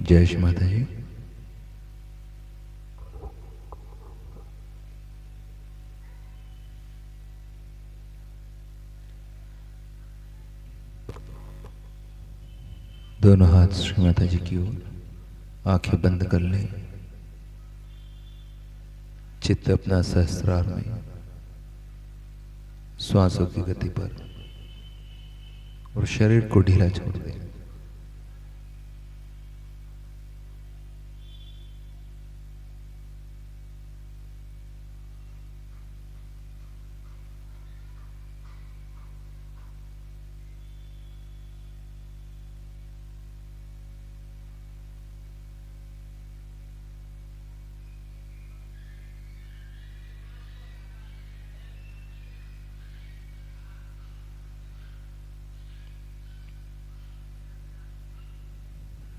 जय श्री माता जी। दोनों हाथ श्री माता जी की ओर, आंखें बंद कर लें। चित्त अपना सहस्त्रार में, श्वासों की गति पर, और शरीर को ढीला छोड़ दें।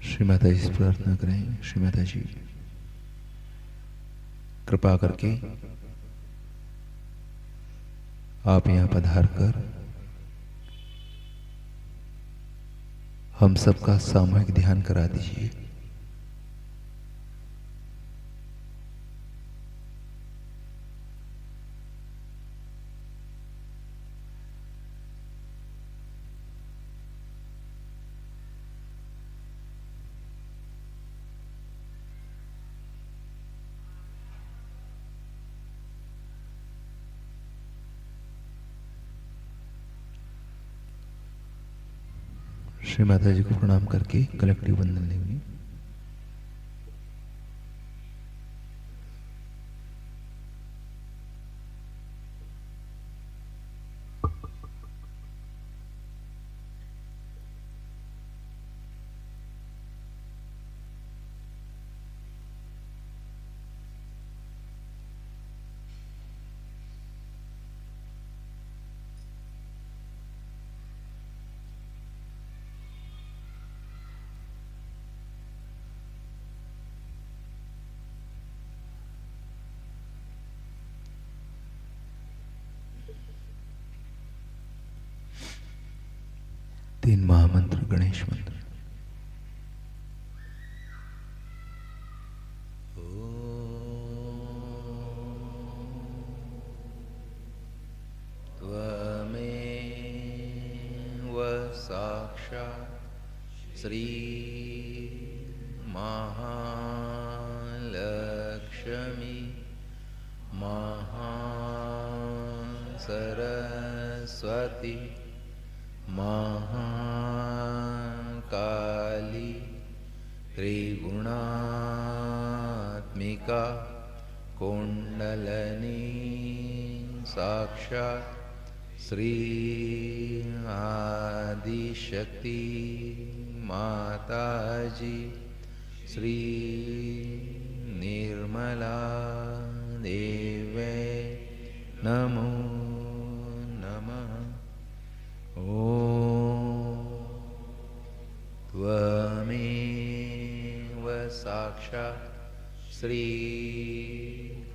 श्री माता जी से प्रार्थना करें। श्री माता जी, कृपा करके आप यहाँ पधार कर हम सबका सामूहिक ध्यान करा दीजिए। श्री माता जी को प्रणाम करके कलेक्टिव वंदन लेंगे। तीन महामंत्र गणेश मंत्र। त्वमेव साक्षात् श्री महालक्ष्मी महासरस्वती महाकाली त्रिगुणात्मिका कुंडलनी साक्षात् श्री आदिशक्ति माताजी श्री निर्मला देवे नमो नमः। ओम त्वमेव साक्षात् श्री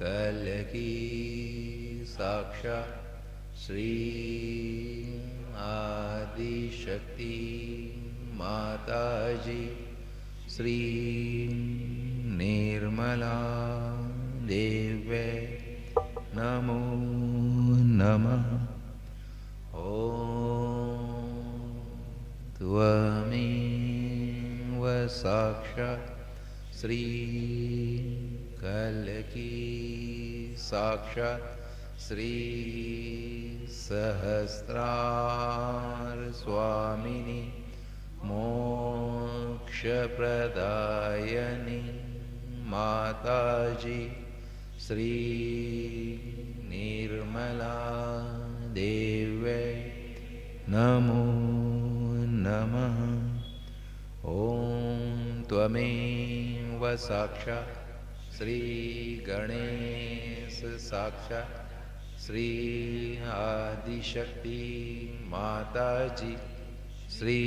कल्की साक्षात् श्री आदिशक्ति माताजी श्री निर्मला देवे नमो नमः। ओम त्वमेव साक्षात् श्री कल्की साक्षात् श्री सहस्रार स्वामिनी मोक्षप्रदायिनी माताजी श्री निर्मला देवे नमो नमः। ओम त्वमेव साक्षात् श्री गणेश साक्षात् श्री आदिशक्ति माताजी श्री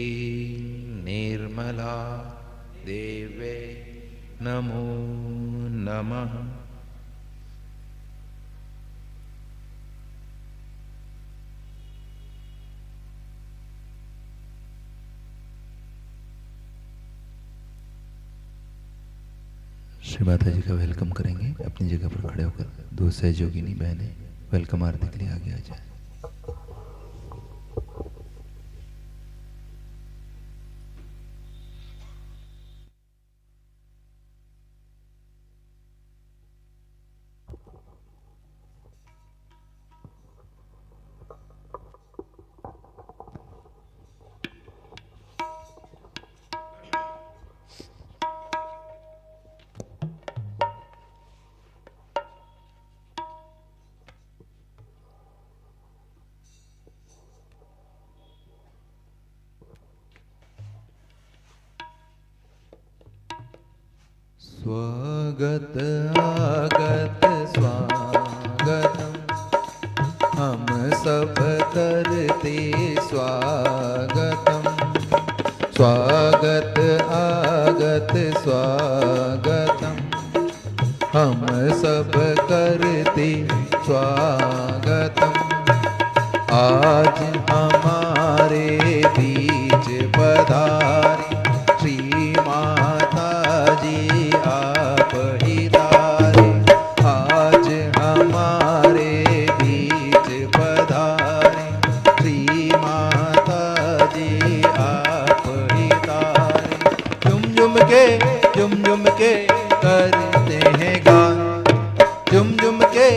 निर्मला देवे नमो नमः। श्री माता जी का वेलकम करेंगे। अपनी जगह पर खड़े होकर दो सहयोगिनी बहनें वेलकम आरती के लिए आगे आ जाए। स्वागत आगत स्वागतम, हम सब करते स्वागतम। स्वागत आगत स्वागतम, हम सब करते स्वागतम। आज हमारे बीच पधारी श्री माता जी आप ही तारे। आज हमारे बीच पधारे श्री माता जी आप ही तारे। झुम झुम के करते हैं गान, झुम झुम के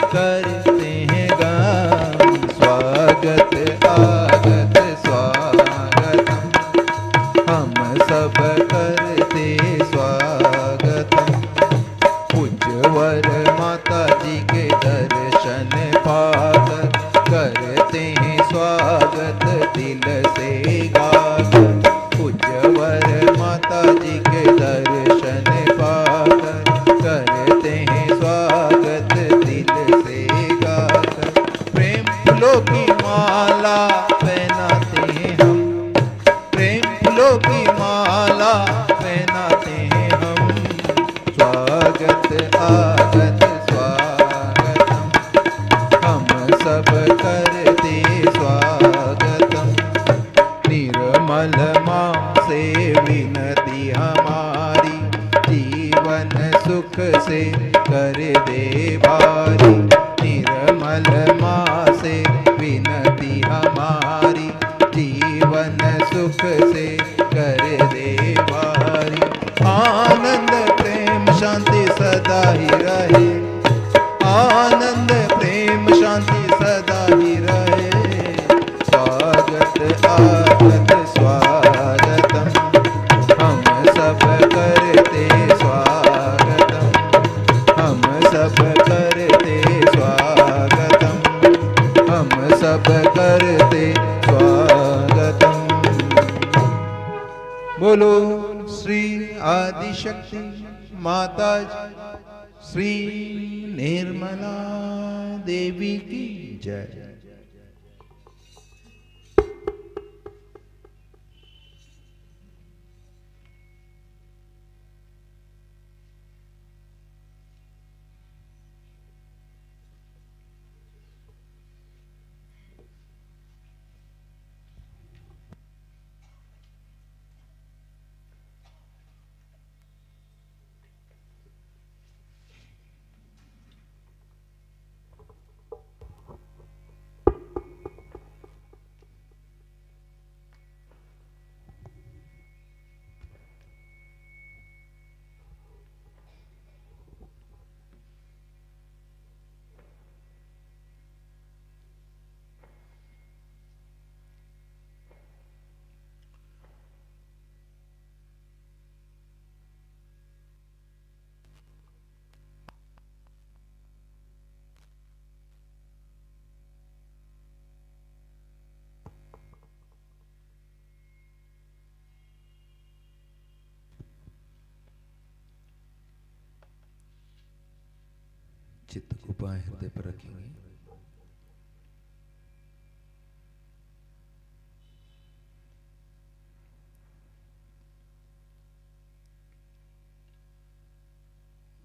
करते हैं गान। स्वागत आगत स्वागतम, हम सब करते स्वागतम। उज्जवर माता जी के दर्शन पाकर करते हैं स्वागत दिल से गाकर। उज्जवर माता जी के दर्शन पाकर करते हैं स्वागत दिल से गाकर। प्रेम फूलों की माला पहनाते हैं हम, प्रेम फूलों की माला पहनाते हैं हम। स्वागत आगत स्वागतम, हम सब करते स्वागतम। निर्मल माँ से विनती हमारी, जीवन सुख से कर दे भारी। निर्मल माँ से विनती हमारी, जीवन सुख से कर दे भारी। आनंद प्रेम शांति सदा ही रहे, आनंद प्रेम शांति सदा ही रहे। स्वागत आगत स्वागतम, हम सब करते स्वागतम। हम सब करते स्वागतम, हम सब करते स्वागतम। बोलो श्री आदिशक्ति माता श्री निर्मला देवी की जय। चित्त को बाएं हृदय पर रखेंगे।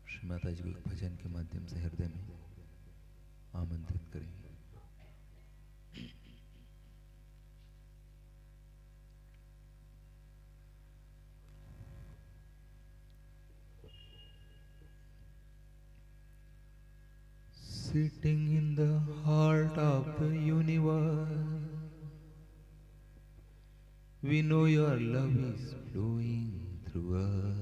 श्री माता जी को एक भजन के माध्यम से हृदय में आमंत्रित करेंगे। sitting in the heart of the universe. We know your love is flowing through us.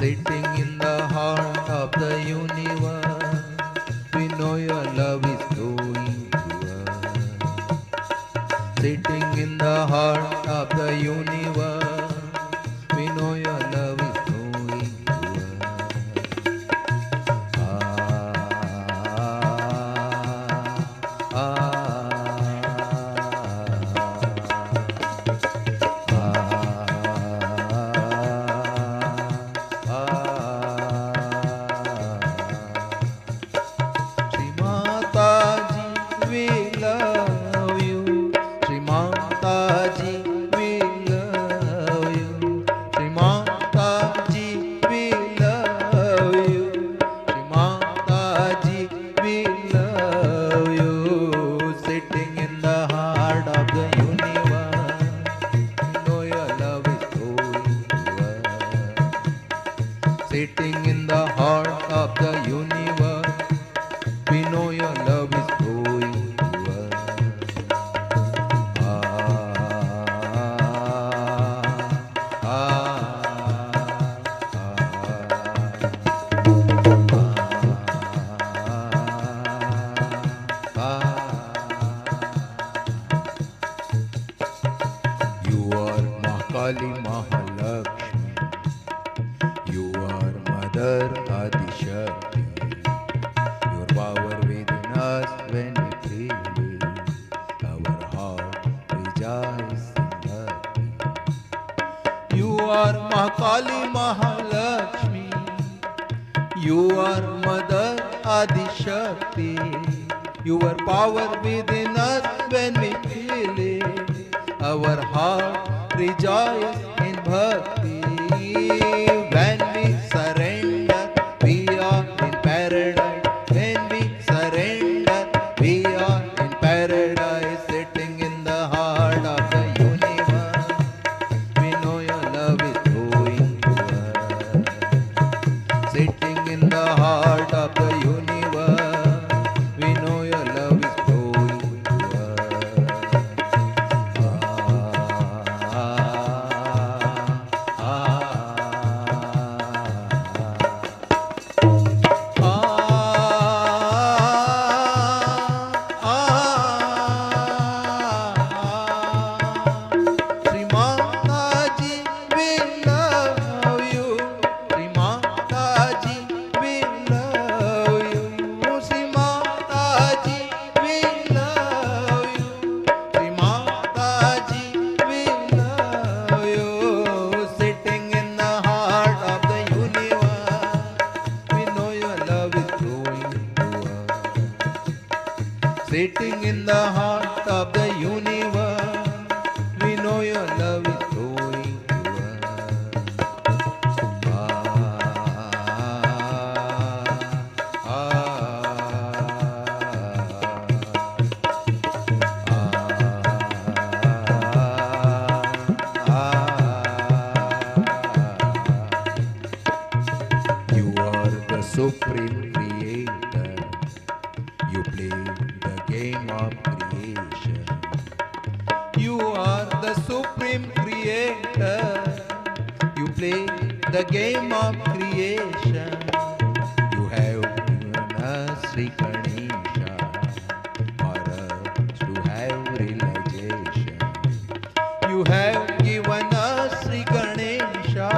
Sitting in the heart of the universe, we know your love is flowing through us. Sitting in the heart of the universe, we know your love is flowing through us. Sitting in the heart of the universe, we know your love is flowing through us. You are Mahakali Mahalakshmi. You are Mother Adishakti. Your power within us when we feel it. Our heart rejoices in bhakti. You are Mahakali Mahalakshmi. You are Mother Adishakti. Your power within us when we feel it. Our heart rejoices in bhakti. When we surrender, we are in paradise. When we surrender, we are in paradise. Sitting in the heart of the universe, we know your love is flowing through us. Sitting in the heart of the universe, we know your love is flowing through us. Sitting in the heart of the universe, we know your love is flowing through us. You are the supreme creator. You play the game of creation. You are the supreme creator. You play the game of creation. You have given us Sri Ganesha for us to have realization. You have given us Sri Ganesha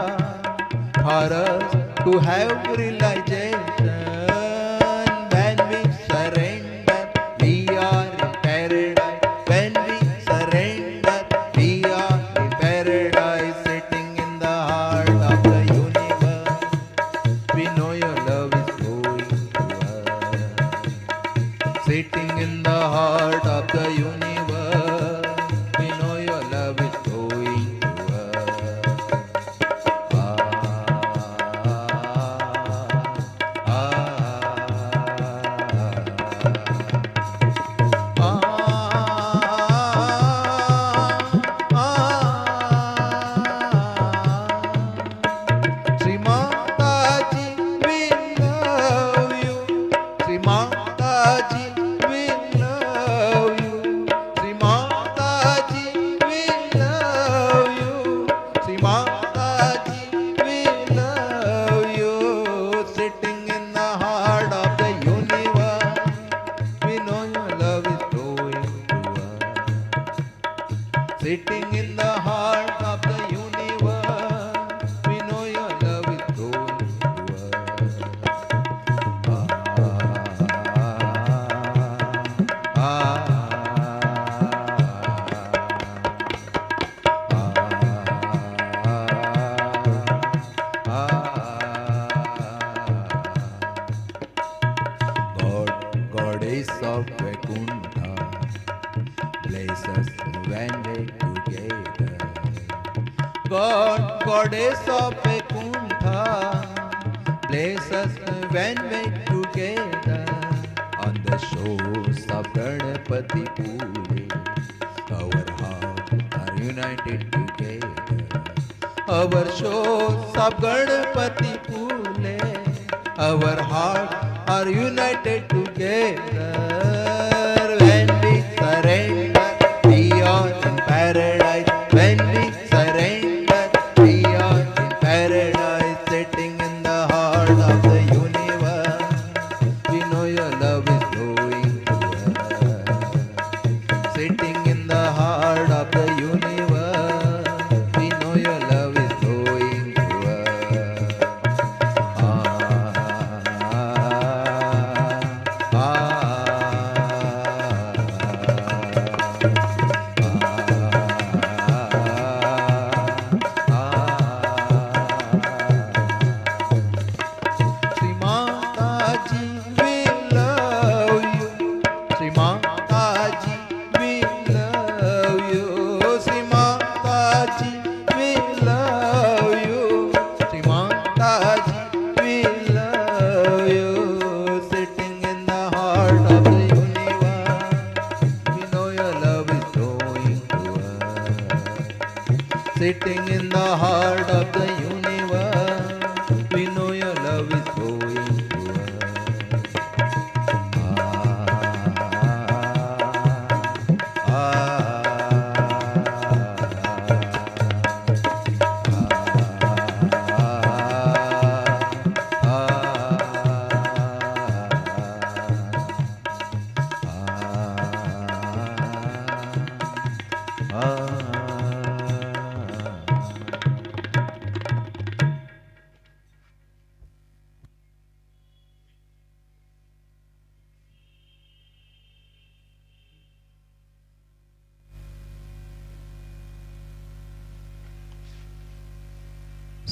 for us to have realization. When we surrender, we are in paradise. When we surrender, we are in paradise. Sitting in the heart of the universe, we know your love is flowing through us. Sitting in the heart of the universe, we know your love is flowing through us. sitting in the heart of the universe. We know your love is growing to us. Ah, Goddess of Vaikuntha, bless us when we're together. Goddess of Vaikuntha, bless us when we're together. On the shores of Ganapati Pule, our hearts are united together. Our shores of Ganapati Pule, our hearts are united together. When we surrender, we are in paradise. When we surrender, we are in paradise. Sitting in the heart of the universe, we know your love is flowing to us. Sitting in the heart of the universe, we know your love is flowing to us. Shri Mataji, we love you. Shri Mataji, we love you. Shri Mataji, we love you. Shri Mataji, we love you. Sitting in the heart of the universe, we know your love is flowing to us. Sitting in the heart of the universe, we know your love is flowing to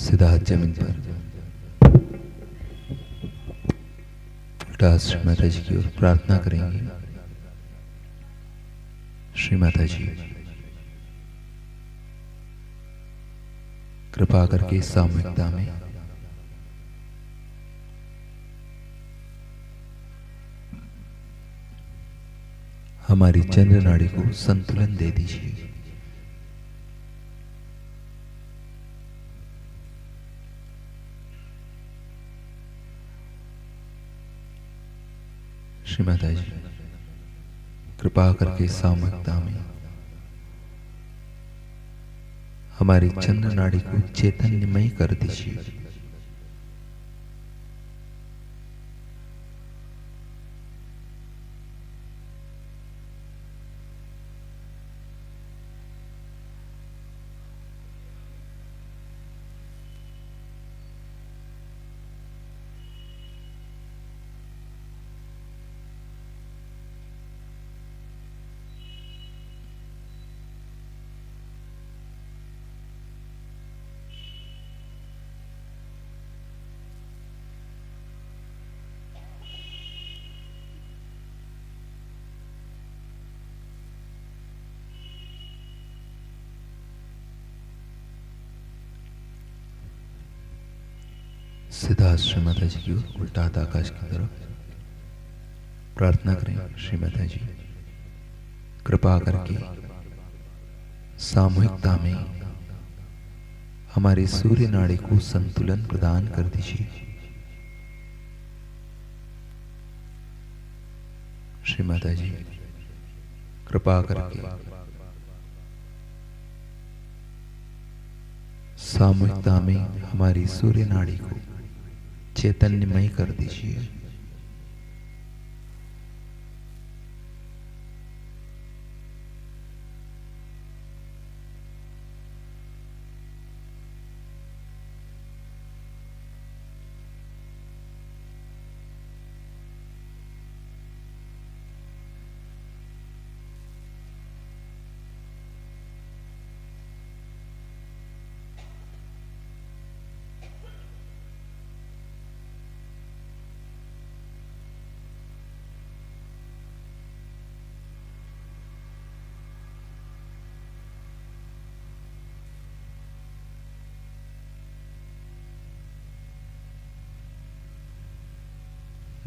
Siddharth जमीन पर उल्टा श्री माता जी की ओर प्रार्थना करेंगे। श्री माता जी, कृपा करके सामूहिकता में हमारी चंद्र नाड़ी को संतुलन दे दीजिए। श्री माता जी, कृपा करके सामूहिकता में हमारी चंद्र नाड़ी को चैतन्यमय कर दीजिए। सिद्धार्थ श्री माता जी की ओर उल्टा हाथ आकाश की तरफ प्रार्थना करें। श्री माता जी, कृपा करके सामूहिकता में हमारी सूर्य नाड़ी को संतुलन प्रदान कर दीजिए। श्री माता जी, कृपा करके सामूहिकता में हमारी सूर्य नाड़ी को चैतन्यमय कर दीजिए।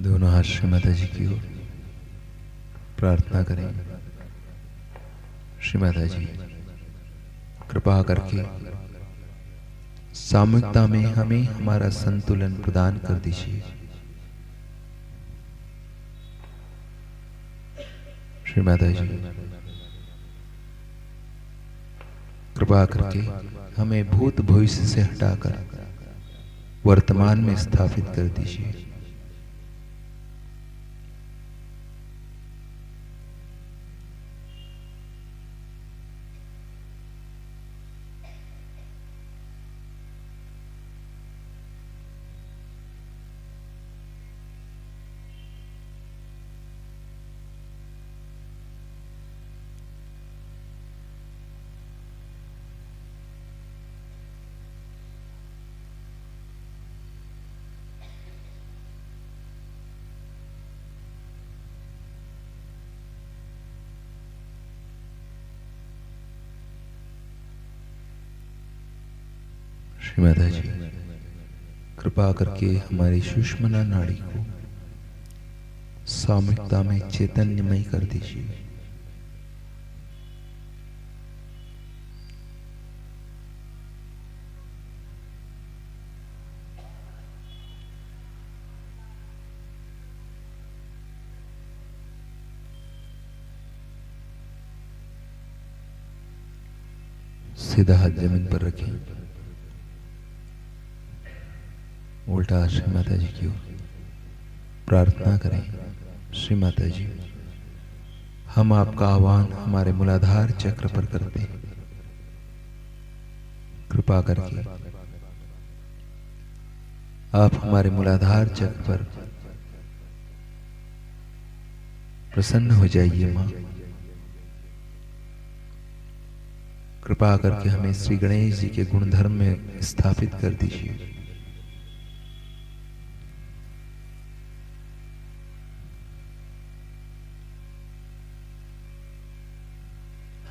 दोनों हाथ श्री माता जी की ओर प्रार्थना करें। श्री माता जी, कृपा करके सामूहिकता में हमें हमारा संतुलन प्रदान कर दीजिए। श्री माता जी, कृपा करके हमें भूत भविष्य से हटाकर वर्तमान में स्थापित कर दीजिए। श्री माता जी, कृपा करके हमारी सुषुम्ना नाड़ी को सामूहिकता में चैतन्यमय कर दीजिए। सीधा हाथ जमीन पर रखें, उल्टा हाथ श्री माता जी की ओर प्रार्थना करें। श्री माता जी, हम आपका आह्वान हमारे मूलाधार चक्र पर करते हैं। कृपा करके आप हमारे मूलाधार चक्र पर प्रसन्न हो जाइए। मां, कृपा करके हमें श्री गणेश जी के गुणधर्म में स्थापित कर दीजिए।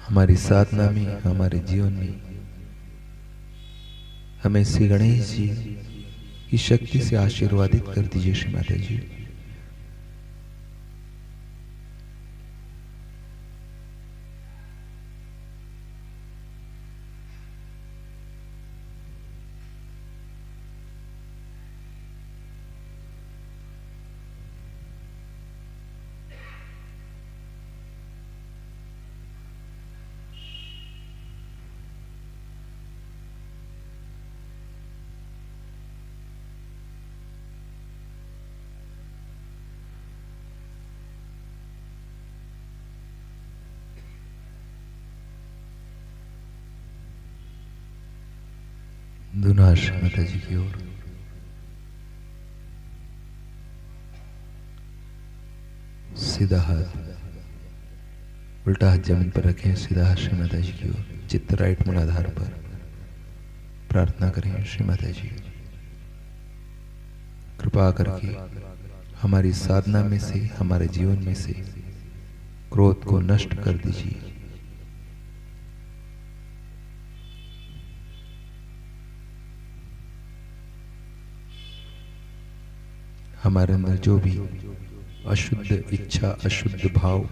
हमारी साधना में, हमारे जीवन में हमें श्री गणेश जी की शक्ति से आशीर्वादित कर दीजिए। श्री माता जी, दोनों हाथ श्री माता जी की ओर सीधा हाथ, उल्टा हाथ जमीन पर रखें। सीधा हाथ श्री माता जी की ओर, चित्त राइट मूलाधार पर प्रार्थना करें। श्री माता जी, कृपा करके हमारी साधना में से, हमारे जीवन में से क्रोध को नष्ट कर दीजिए। हमारे अंदर जो भी अशुद्ध इच्छा, अशुद्ध भाव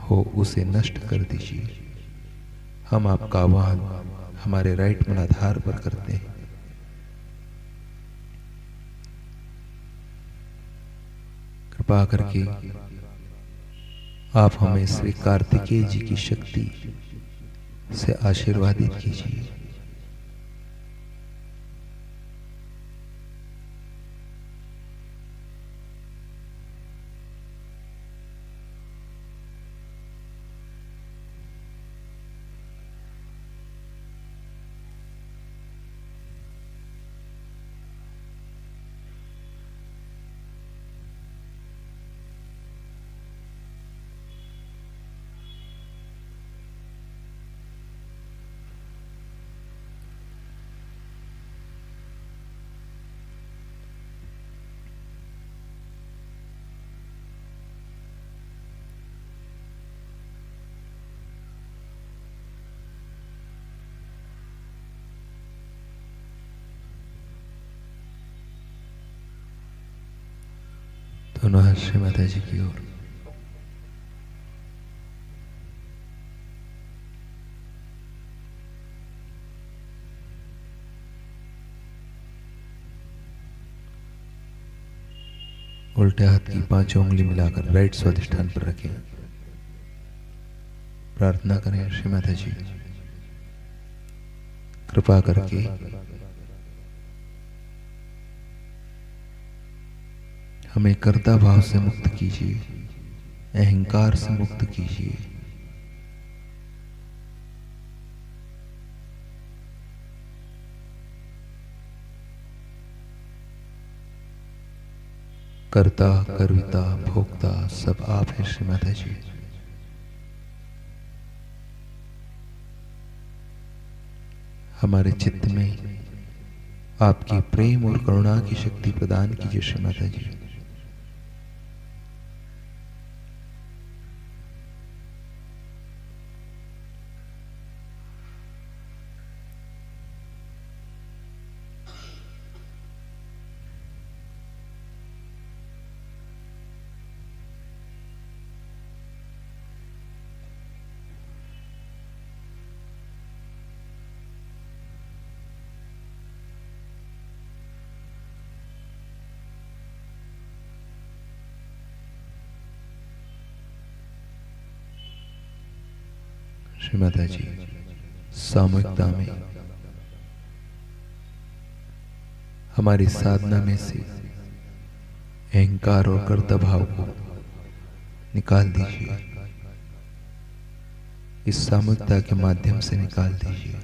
हो, उसे नष्ट कर दीजिए। हम आपका आह्वान हमारे राइट मूलाधार पर करते हैं। कृपा करके आप हमें श्री कार्तिकेय जी की शक्ति से आशीर्वादित कीजिए। दोनों हाथ श्री माता जी की ओर। उल्टे हाथ की 5 उंगली मिलाकर राइट स्वादिष्ठान पर रखें। प्रार्थना करें, श्री माता जी कृपा करके हमें कर्ता भाव से मुक्त कीजिए, अहंकार से मुक्त कीजिए। कर्ता, कर्ता, भोक्ता सब आप हैं श्री माता जी। हमारे चित्त में आपकी प्रेम और करुणा की शक्ति प्रदान कीजिए श्री माता जी। श्री माता जी सामूहिकता में हमारी साधना में से अहंकार और कर्ता भाव को निकाल दीजिए। इस सामूहिकता के माध्यम से निकाल दीजिए।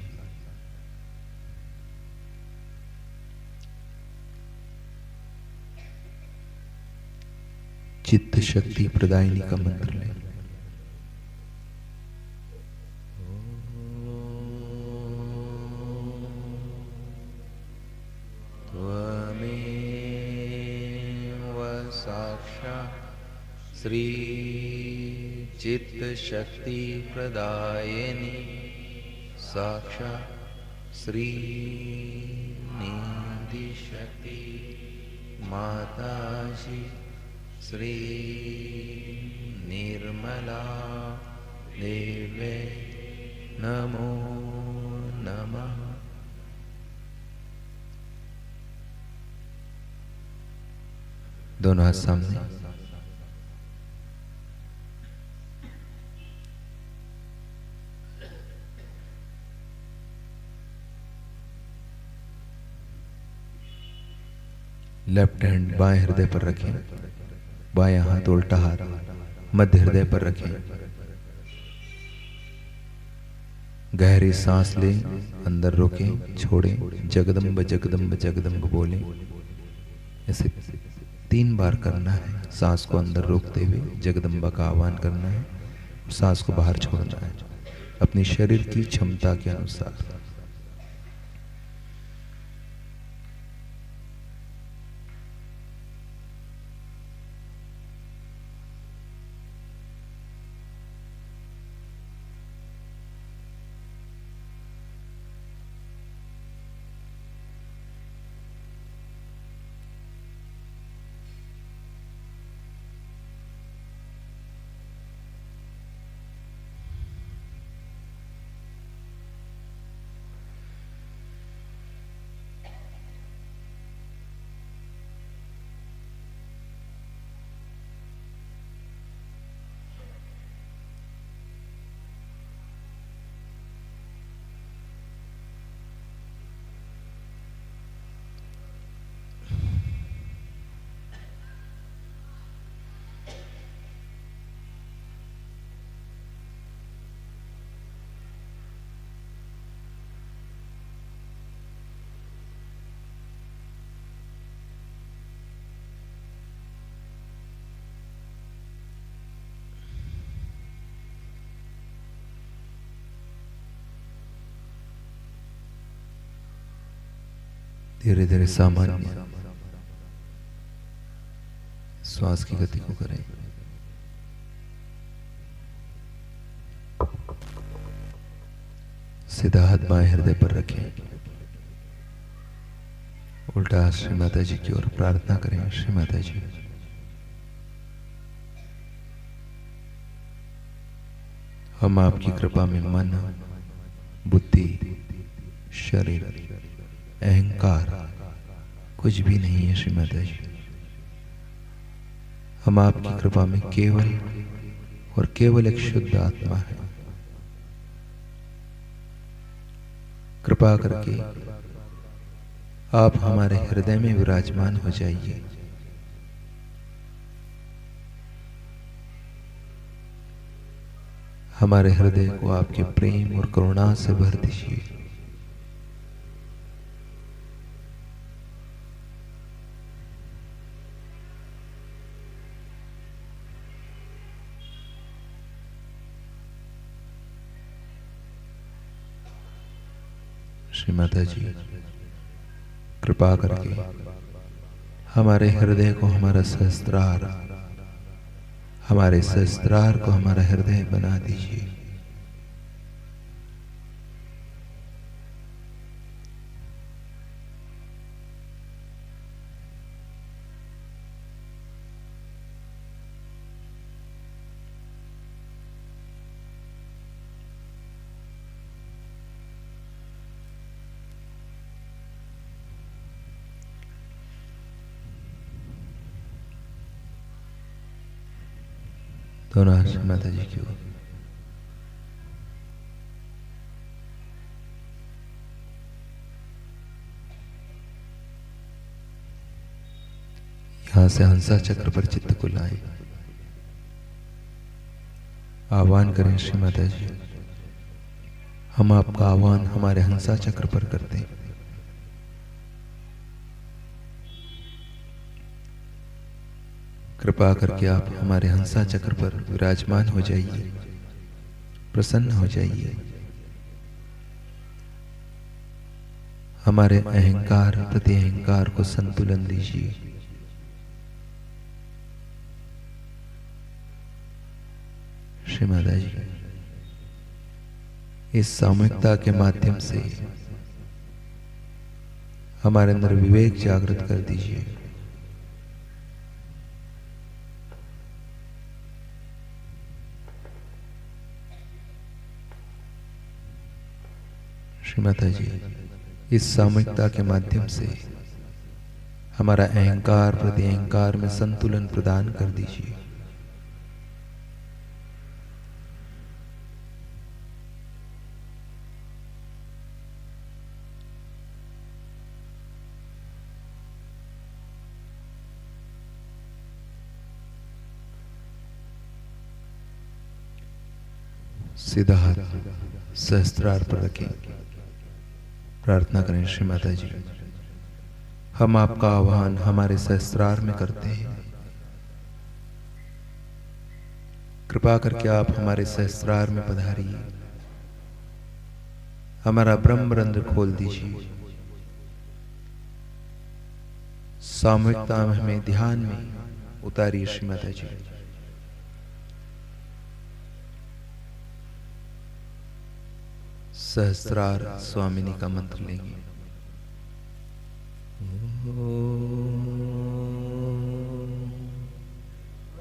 चित्त शक्ति प्रदायिनी का मंत्र लें। श्री चित्त शक्ति प्रदायिनी साक्षात् श्री निधि शक्ति माता जी श्री निर्मला देवे नमो नमः। दोनों हाथ सामने। लेफ्ट हैंड बाएं हृदय पर रखें, बायां हाथ उल्टा हाथ मध्य हृदय पर रखें। गहरी सांस लें, अंदर रोकें, छोड़ें, जगदम्ब जगदम्ब जगदम्ब बोलें। ऐसे 3 बार करना है। सांस को अंदर रोकते हुए जगदम्बा का आह्वान करना है और सांस को बाहर छोड़ना है अपनी शरीर की क्षमता के अनुसार। धीरे धीरे सामान्य श्वास की गति को करें। सीधा हाथ बाएं हृदय पर रखें, उल्टा हाथ श्री माता जी की ओर प्रार्थना करें। श्री माता जी हम आपकी कृपा में मन, बुद्धि, शरीर, अहंकार कुछ भी नहीं है श्रीमाता जी। हम आपकी कृपा में केवल और केवल एक शुद्ध आत्मा है। कृपा करके आप हमारे हृदय में विराजमान हो जाइए। हमारे हृदय को आपके प्रेम और करुणा से भर दीजिए। श्री माता जी, कृपा करके हमारे हृदय को हमारा सहस्त्रार, हमारे सहस्त्रार को हमारा हृदय बना दीजिए। दोनों हाथ माता जी की ओर। यहां से हंसा चक्र पर चित्त को लाए। आह्वान करें श्री माता जी। हम आपका आह्वान हमारे हंसा चक्र पर करते हैं। कृपा करके आप हमारे हंसा चक्र पर विराजमान हो जाइए, प्रसन्न हो जाइए। हमारे अहंकार प्रति अहंकार को संतुलन दीजिए। श्री माता जी, इस सामूहिकता के माध्यम से हमारे अंदर विवेक जागृत कर दीजिए। श्री माता जी, इस सामूहिकता के माध्यम से हमारा अहंकार प्रति अहंकार में संतुलन प्रदान कर दीजिए। सीधा हाथ सहस्त्रार पर रखें। प्रार्थना करें श्री माता जी। हम आपका आह्वान हमारे सहस्त्रार में करते हैं। कृपा करके आप हमारे सहस्त्रार में पधारिए। हमारा ब्रह्मरंध्र खोल दीजिए। सामूहिकता में हमें ध्यान में उतारिए श्री माता जी। सहस्त्रार स्वामिनी का मंत्र लेंगे।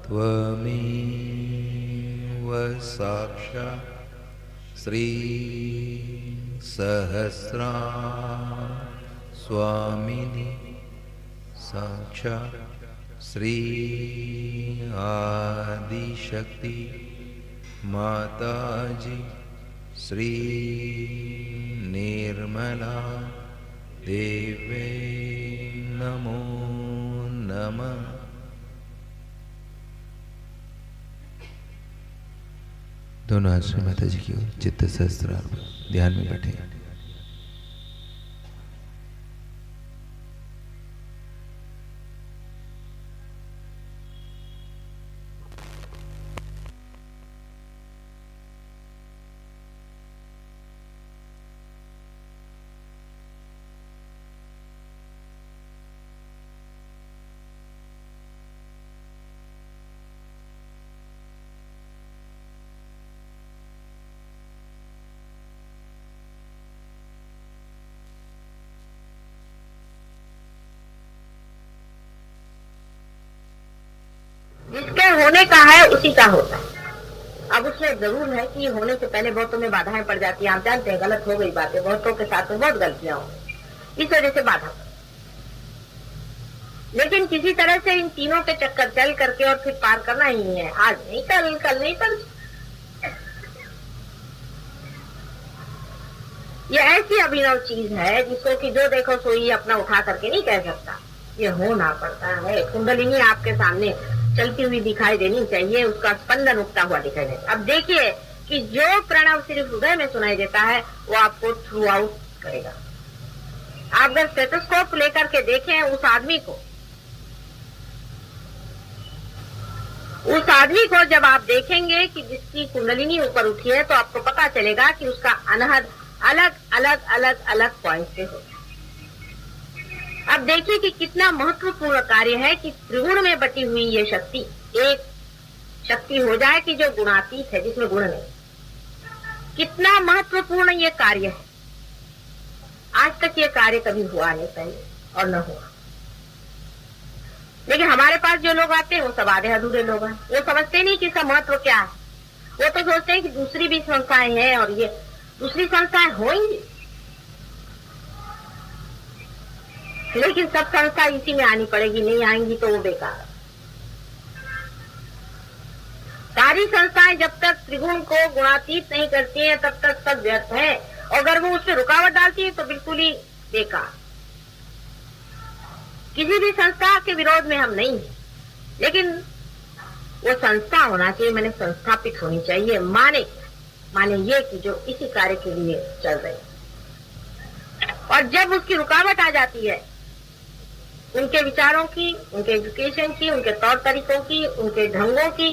त्वमेव साक्षात् श्री सहस्रार स्वामिनी साक्षात् श्री आदिशक्ति माता जी श्री निर्मला देवे नमो नमः। दोनों हाथ श्री माता जी की ओर, चित्त सहस्त्रार पर ध्यान में बैठे। जिसके होने का है उसी का होता है। अब उसमें जरूर है कि होने से पहले बहुतों में बाधाएं पड़ जाती हैं। आप जानते हैं गलत हो गई बातें, बहुतों के साथ में बहुत गलतियां हो गई, इस वजह से बाधा। लेकिन किसी तरह से इन तीनों के चक्कर चल करके और फिर पार करना ही है। आज नहीं, कल नहीं, कल। ये ऐसी अभिनव चीज है जिसको कि जो देखो सोई अपना उठा करके नहीं कह सकता, ये होना पड़ता है। कुंडलिनी आपके सामने चलती हुई दिखाई देनी चाहिए, उसका स्पंदन उठता हुआ दिखाई देता। अब देखिए कि जो प्रणव सिर्फ हृदय में सुनाई देता है वो आपको थ्रू आउट करेगा। आप अगर स्टेथोस्कोप लेकर के देखें उस आदमी को जब आप देखेंगे कि जिसकी कुंडलिनी ऊपर उठी है तो आपको पता चलेगा कि उसका अनहद अलग अलग अलग अलग पॉइंट से हो। अब देखिए कि कितना महत्वपूर्ण कार्य है कि त्रिगुण में बटी हुई ये शक्ति एक शक्ति हो जाए कि जो गुणातीत है, जिसमें गुण नहीं। कितना महत्वपूर्ण ये कार्य है। आज तक ये कार्य कभी हुआ नहीं पहले और न हुआ। लेकिन हमारे पास जो लोग आते हैं वो सब आधे अधूरे लोग हैं। वो समझते नहीं कि इसका महत्व क्या है। वो तो सोचते हैं कि दूसरी भी संस्थाएं हैं और ये दूसरी संस्थाएं होंगी, लेकिन सब संस्था इसी में आनी पड़ेगी, नहीं आएंगी तो वो बेकार। सारी संस्थाएं जब तक त्रिगुण को गुणातीत नहीं करती हैं तब तक सब व्यर्थ है, और अगर वो उसमें रुकावट डालती है तो बिल्कुल ही बेकार। किसी भी संस्था के विरोध में हम नहीं हैं, लेकिन वो संस्था होना चाहिए, मैंने संस्थापित होनी चाहिए। माने ये कि जो इसी कार्य के लिए चल रही है। और जब उसकी रुकावट आ जाती है, उनके विचारों की, उनके एजुकेशन की, उनके तौर तरीकों की, उनके ढंगों की,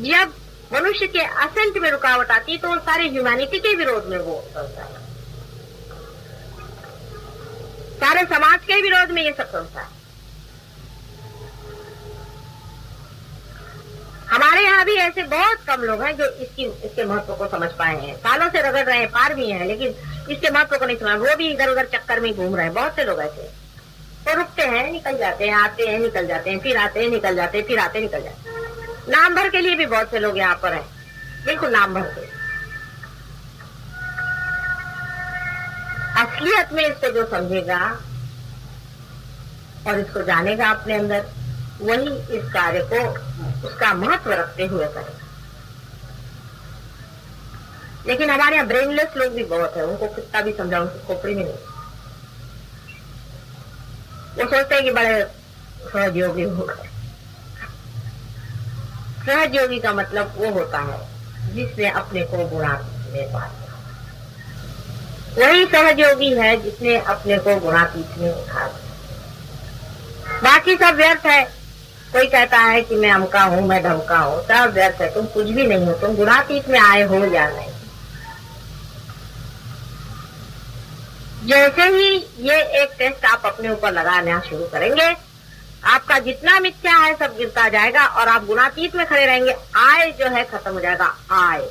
जब मनुष्य के असेंट में रुकावट आती है तो वो सारे ह्यूमैनिटी के विरोध में वो चलता है, सारे समाज के विरोध में ये सब चलता है। हमारे यहाँ भी ऐसे बहुत कम लोग हैं जो इसके महत्व को समझ पाए हैं। सालों से रगड़ रहे हैं, पार भी हैं, लेकिन इसके महत्व को नहीं समझ। वो भी इधर उधर चक्कर में घूम रहे हैं। बहुत से लोग ऐसे तो रुकते हैं, निकल जाते हैं, आते हैं, निकल जाते हैं, फिर आते हैं, निकल जाते हैं, फिर आते निकल जाते हैं। नाम भर के लिए भी बहुत से लोग यहाँ पर हैं, बिल्कुल नाम भर के। असलियत में इसको जो समझेगा और इसको जानेगा अपने अंदर, वही इस कार्य को उसका महत्व रखते हुए करेगा। लेकिन हमारे यहाँ ब्रेनलेस लोग भी बहुत है, उनको कितना भी समझाओ उनकी खोपड़ी में नहीं। वो सोचते हैं कि बड़े सहयोगी हो गए। सहयोगी का मतलब वो होता है जिसने अपने को गुणातीत में पा लिया। वही सहयोगी है जिसने अपने को गुणातीत में उठा लिया। बाकी सब व्यर्थ है। कोई कहता है कि मैं अमका हूं, मैं ढमका हूं, सब व्यर्थ है। तुम कुछ भी नहीं हो, तुम गुणातीत में आए हो या नहीं। जैसे ही ये एक टेस्ट आप अपने ऊपर लगाना शुरू करेंगे, आपका जितना मिथ्या है सब गिरता जाएगा और आप गुणातीत में खड़े रहेंगे। आय जो है खत्म हो जाएगा। आय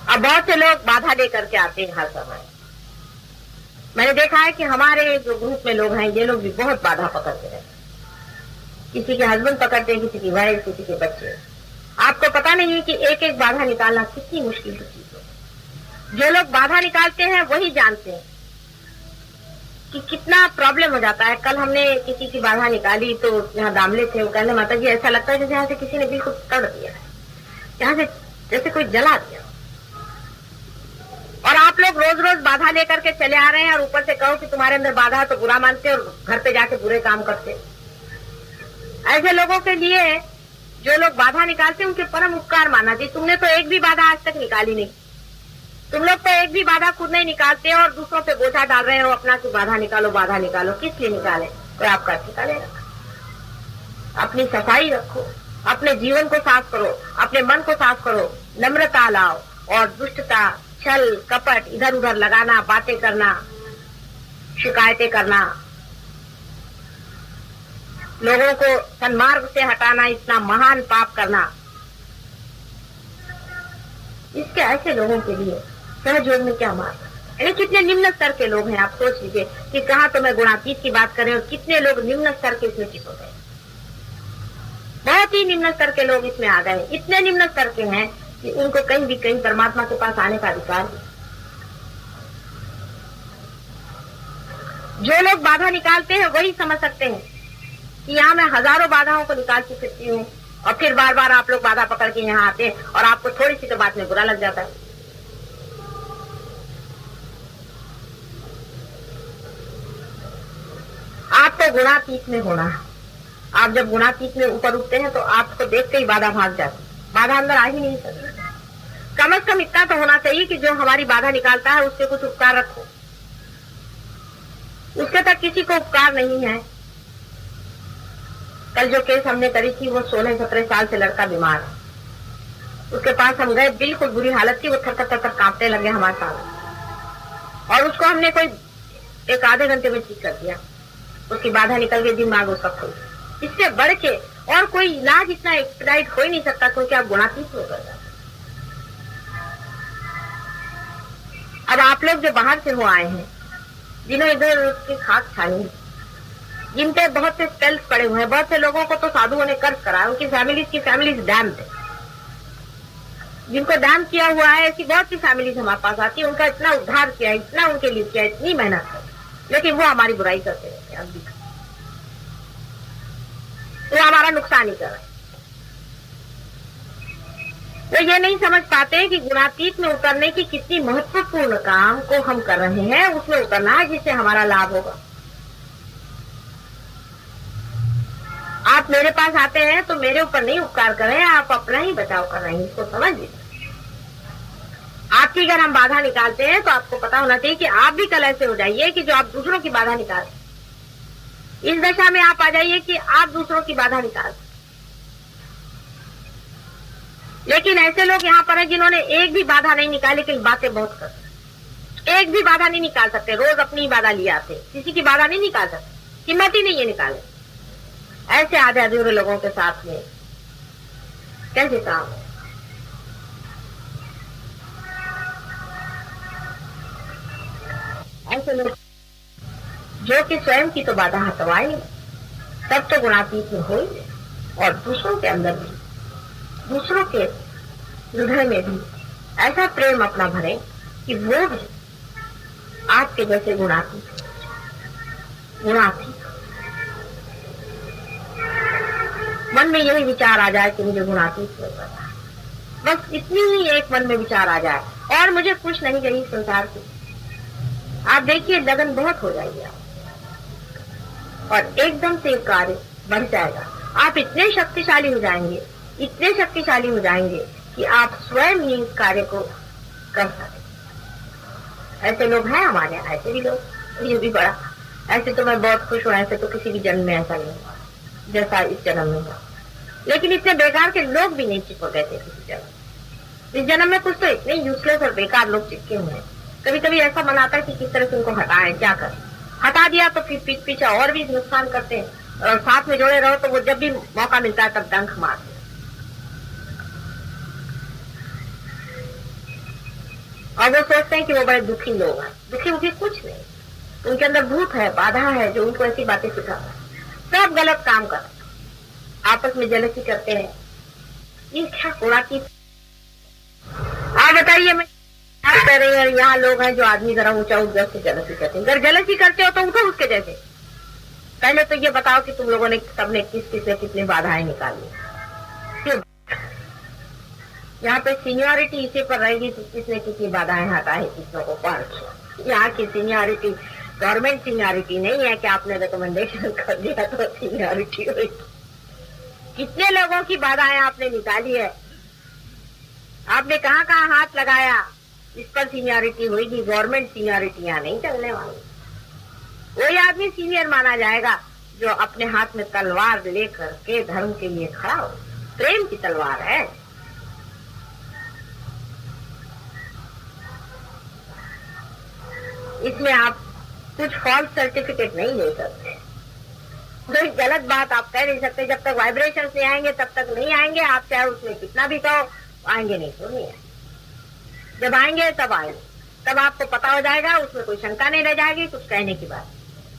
अब बहुत से लोग बाधा लेकर के आते हैं हर समय। मैंने देखा है कि हमारे जो ग्रुप में लोग हैं, ये लोग भी बहुत बाधा पकड़ते हैं। किसी के हस्बैंड पकड़ते हैं, किसी की वाइफ, किसी के बच्चे। आपको पता नहीं है कि एक एक बाधा निकालना कितनी मुश्किल की चीज है। जो लोग बाधा निकालते हैं वही जानते हैं कि कितना प्रॉब्लम हो जाता है। कल हमने किसी की बाधा निकाली तो यहाँ दामले थे, वो कहने माता जी ऐसा लगता है जैसे यहाँ से किसी ने बिल्कुल तोड़ दिया है, यहाँ से जैसे कोई जला दिया। और आप लोग रोज रोज बाधा लेकर के चले आ रहे हैं और ऊपर से कहो कि तुम्हारे अंदर बाधा है तो बुरा मानते और घर पे जाके बुरे काम करते। ऐसे लोगों के लिए जो लोग बाधा निकालते हैं उनके परम उपकार माना चाहिए। तुमने तो एक भी बाधा आज तक निकाली नहीं। तुम लोग तो एक भी बाधा खुद नहीं निकालते और दूसरों पे बोझा डाल रहे हो अपना कि बाधा निकालो, बाधा निकालो। किस लिए निकाले? कोई आपका निकालेगा। अपनी सफाई रखो, अपने जीवन को साफ करो, अपने मन को साफ करो, नम्रता लाओ और दुष्टता, छल कपट इधर उधर लगाना, बातें करना, शिकायतें करना, लोगों को सन्मार्ग से हटाना, इतना महान पाप करना, इसके ऐसे लोगों के लिए सहयोग में क्या मार्ग? यानी कितने निम्न स्तर के लोग हैं, आप सोच लीजिए कि कहाँ तो मैं गुणातीत की बात करें और कितने लोग निम्न स्तर के इसमें चिप हो गए। बहुत ही निम्न स्तर के लोग इसमें आ गए, इतने निम्न स्तर के हैं कि उनको कहीं भी कहीं परमात्मा के पास आने का अधिकार नहीं। जो लोग बाधा निकालते हैं वही समझ सकते हैं कि यहाँ मैं हजारों बाधाओं को निकाल चुकी हूँ, और फिर बार बार आप लोग बाधा पकड़ के यहाँ आते हैं और आपको थोड़ी सी तो बात में बुरा लग जाता है। आपको गुणातीत में होना है। आप जब गुणातीत में ऊपर उठते हैं तो आपको देखते ही बाधा भाग जाती, बाधा अंदर आ ही नहीं सकती। कम से कम इतना तो होना चाहिए कि जो हमारी बाधा निकालता है उससे कुछ उपकार रखो। उसके तक किसी को उपकार नहीं है। कल जो केस हमने करी थी, वो 16-17 साल से लड़का बीमार है। उसके पास हम गए, बिल्कुल बुरी हालत थी, वो थर थर कांपने लगे हमारे साथ, और उसको हमने कोई 1 आधे घंटे में ठीक कर दिया। उसकी बाधा निकल गई, दिमाग उसका खुल। इससे बढ़ के और कोई इलाज इतना एक्सपेडाइट हो ही नहीं सकता, क्योंकि आप गुणातीत हो गए। अब आप लोग जो बाहर से हो आए हैं, जिन्होंने इधर उसकी खाक छानी, जिन पे बहुत से स्पेल्स पड़े हुए हैं, बहुत से लोगों को तो साधुओं ने कर्ज करा, उनकी फैमिलीज डैम्ड है। जिनको डैम किया हुआ है, ऐसी बहुत सी फैमिलीज हमारे पास आती है, उनका इतना उद्धार किया, इतना उनके लिए किया, इतनी मेहनत है, लेकिन वो हमारी बुराई करते रहते हैं। अब भी वो हमारा नुकसान ही कर रहे हैं। वो ये नहीं समझ पाते कि गुणातीत में उतरने की कितनी महत्वपूर्ण काम को हम कर रहे हैं, उसमें उतरना है जिससे हमारा लाभ होगा। आप मेरे पास आते हैं तो मेरे ऊपर नहीं उपकार कर रहे हैं, आप अपना ही बचाव कर रहे हैं, इसको समझ लीजिए। आपकी अगर हम बाधा निकालते हैं तो आपको पता होना चाहिए कि आप भी कल ऐसे हो जाइए कि जो आप दूसरों की बाधा निकालें। इस दशा में आप आ जाइए कि आप दूसरों की बाधा निकाल। लेकिन ऐसे लोग यहाँ पर हैं जिन्होंने एक भी बाधा नहीं निकाली, लेकिन बातें बहुत करते। एक भी बाधा नहीं निकाल सकते, रोज अपनी बाधा लिए आते, किसी की बाधा नहीं निकाल सकते, हिम्मत ही नहीं है निकाले। ऐसे आधे अधूरे लोगों के साथ में कैसे काम है? ऐसे लोग जो कि स्वयं की तो बाधा हटवाए, तब तो गुणातीत में हो, और दूसरों के अंदर भी, दूसरों के हृदय में भी ऐसा प्रेम अपना भरे कि वो भी आपके जैसे गुणातीत मन में यही विचार आ जाए कि मुझे गुणातीत हो गया। बस इतनी ही एक मन में विचार आ जाए, और मुझे कुछ नहीं चाहिए संसार की। आप देखिए लगन बहुत हो जाएगी आप, और एकदम से कार्य बढ़ जाएगा। आप इतने शक्तिशाली हो जाएंगे, इतने शक्तिशाली हो जाएंगे कि आप स्वयं ही इस कार्य को कर सकते। ऐसे लोग हैं हमारे यहाँ, ऐसे भी लोग, ये भी बड़ा। ऐसे तो मैं बहुत खुश हूँ, ऐसे तो किसी भी जन्म में ऐसा नहीं हुआ जैसा इस जन्म में हुआ। लेकिन इतने बेकार के लोग भी नहीं चिपक गए थे किसी जन्म। इस जन्म में कुछ तो इतने यूजलेस और बेकार लोग चिपके हुए हैं। कभी कभी ऐसा मन आता है कि किस तरह से उनको हटाएं, क्या करें। हटा दिया तो फिर पीछे पीछे और भी नुकसान करते हैं, और साथ में जोड़े रहो तो वो जब भी मौका मिलता है तब डंक मारते हैं। और वो सोचते हैं कि वो बड़े दुखी लोग हैं। दुखी कुछ नहीं, उनके अंदर भूत है, बाधा है, जो उनको ऐसी बातें सिखाता है। सब गलत काम कर, आपस में जलसी करते हैं। ये क्या गुणातीत? आप बताइए, मैं आप कह रही हैं यहाँ लोग हैं जो आदमी जरा ऊंचा उठ से जलसी करते हैं। अगर जलसी करते हो तो उठो उसके जैसे। पहले तो ये बताओ कि तुम लोगों ने सबने कितनी बाधाएं निकाली। क्यों यहाँ पे सीनियरिटी इसी पर रहेगी कि किसने कितनी बाधाएं हटाई, किसनों को पार किया। यहाँ की सीनियरिटी गवर्नमेंट सीनियरिटी नहीं है कि आपने रिकमेंडेशन कर दिया तो सीनियरिटी हुई। कितने लोगों की बाधाएं आपने निकाली है, आपने कहाँ कहाँ हाथ लगाया, इस पर सीनियरिटी होगी। गवर्नमेंट सीनियरिटी यहाँ नहीं चलने वाली। वही आदमी सीनियर माना जाएगा जो अपने हाथ में तलवार लेकर के धर्म के लिए खड़ा हो। प्रेम की तलवार है। इसमें आप कुछ फॉल्स सर्टिफिकेट नहीं ले सकते, कोई गलत बात आप कह नहीं सकते। जब तक वाइब्रेशन नहीं आएंगे तब तक नहीं आएंगे। आप चाहे उसमें कितना भी कहो, आएंगे नहीं तो नहीं आएंगे। जब आएंगे तब आएंगे। तब आपको पता हो जाएगा, उसमें कोई शंका नहीं रह जाएगी कुछ कहने की बात।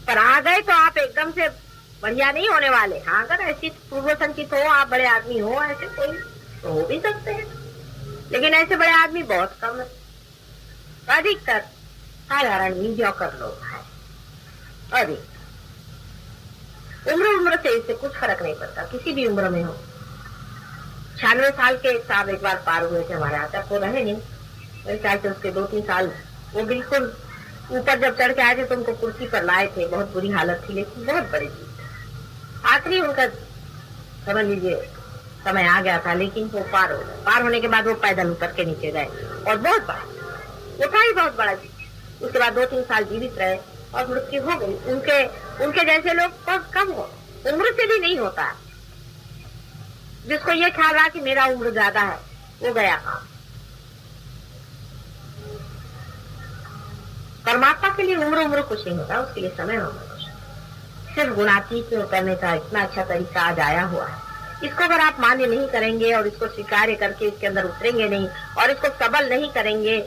पर आ गए तो आप एकदम से बढ़िया नहीं होने वाले। हाँ, अगर ऐसी पूर्व संचित हो, आप बड़े आदमी हो, ऐसे कोई तो हो भी सकते हैं, लेकिन ऐसे बड़े आदमी बहुत कम है। अधिकतर साधारण मीडियोकर लोग हैं। अधिक उम्र से इससे कुछ फर्क नहीं पड़ता, किसी भी उम्र में हो। 96 साल के साहब एक बार पार हुए थे हमारे यहाँ, वो रहे नहीं मेरे ख्याल से उसके 2-3 साल। वो बिल्कुल ऊपर जब चढ़ के आए थे तो उनको कुर्सी पर लाए थे, बहुत बुरी हालत थी, लेकिन बहुत बड़ी चीज। आखिरी उनका समझ लीजिए समय आ गया था, लेकिन वो पार हो गए। पार होने के बाद वो पैदल उतर के नीचे गए और बहुत बड़ा वो था ही, बहुत बड़ा चीज। उसके बाद 2-3 साल जीवित रहे और मृत्यु हो गई। उनके जैसे लोग बहुत कम हो, उम्र से भी नहीं होता है। जिसको ये ख्याल रहा कि मेरा उम्र ज्यादा है, वो गया काम। परमात्मा के लिए उम्र कुछ नहीं होता, उसके लिए समय होगा कुछ। सिर्फ गुणातीत में उतरने का इतना अच्छा तरीका आज आया हुआ है। इसको अगर आप मान्य नहीं करेंगे और इसको स्वीकार करके इसके अंदर उतरेंगे नहीं और इसको सबल नहीं करेंगे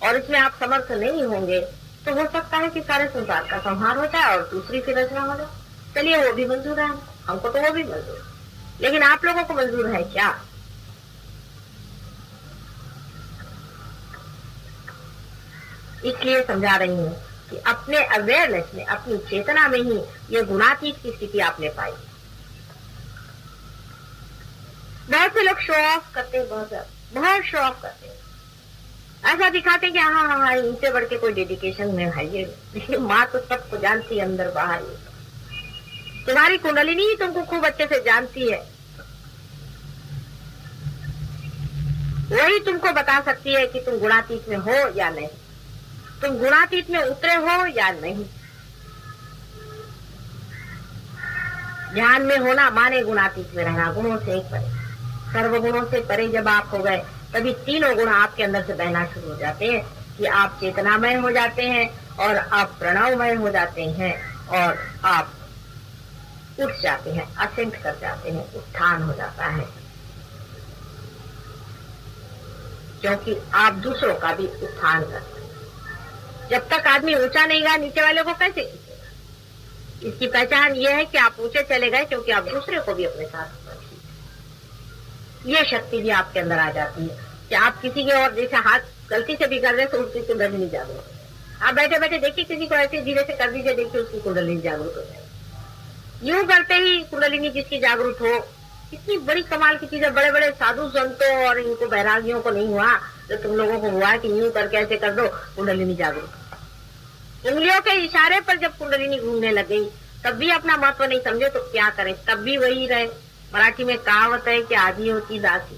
और इसमें आप समर्थ नहीं होंगे, तो हो सकता है कि सारे संसार का संहार हो जाए और दूसरी फिर रचना हो जाए। चलिए, वो भी मंजूर है हमको, तो वो भी मंजूर, लेकिन आप लोगों को मंजूर है क्या? इसलिए समझा रही हूँ कि अपने अवेयरनेस में, अपनी चेतना में ही ये गुणातीत की स्थिति आपने पाई। बहुत से लोग शो ऑफ करते हैं, बहुत शो ऑफ करते हैं, ऐसा दिखाते हैं कि हाँ इनसे बढ़ के कोई डेडिकेशन में है ये माँ तो सबको जानती है अंदर बाहर। तुम्हारी कुंडलिनी ही तुमको खूब अच्छे से जानती है, वही तुमको बता सकती है कि तुम गुणातीत में हो या नहीं, तुम गुणातीत में उतरे हो या नहीं। ध्यान में होना माने गुणातीत में रहना, गुणों से एक परे, सर्वगुणों से परे जब आप हो गए, तभी तीनों गुण आपके अंदर से बहना शुरू हो जाते हैं कि आप चेतनामय हो जाते हैं और आप प्रणवमय हो जाते हैं और आप उठ जाते हैं, असेंट कर जाते हैं, उत्थान हो जाता है, क्योंकि आप दूसरों का भी उत्थान करते हैं। जब तक आदमी ऊंचा नहीं गया, नीचे वाले को कैसे खींचेगा? इसकी पहचान यह है कि आप ऊंचे चले गए क्योंकि आप दूसरे को भी अपने साथ ये शक्ति भी आपके अंदर आ जाती है कि आप किसी के और जैसे हाथ गलती से भी कर रहे तो उसकी कुंडलिनी जागरूक। आप बैठे बैठे देखिए किसी को ऐसे धीरे से कर दीजिए, देखिए उसकी कुंडलिनी जागरूक हो जाए। यूं करते ही कुंडलिनी जिसकी जागरूक हो, इतनी बड़ी कमाल की चीज है। बड़े बड़े साधु संतों और इनको बैरागियों को नहीं हुआ, तो तुम लोगों को हुआ कि यूं करके ऐसे कर दो कुंडलिनी जागरूक। उंगलियों के इशारे पर जब कुंडलिनी घूमने लग गई, तब भी अपना महत्व नहीं समझे तो क्या करें, तब भी वही रहे। मराठी में कहावत है कि आधी होती दासी,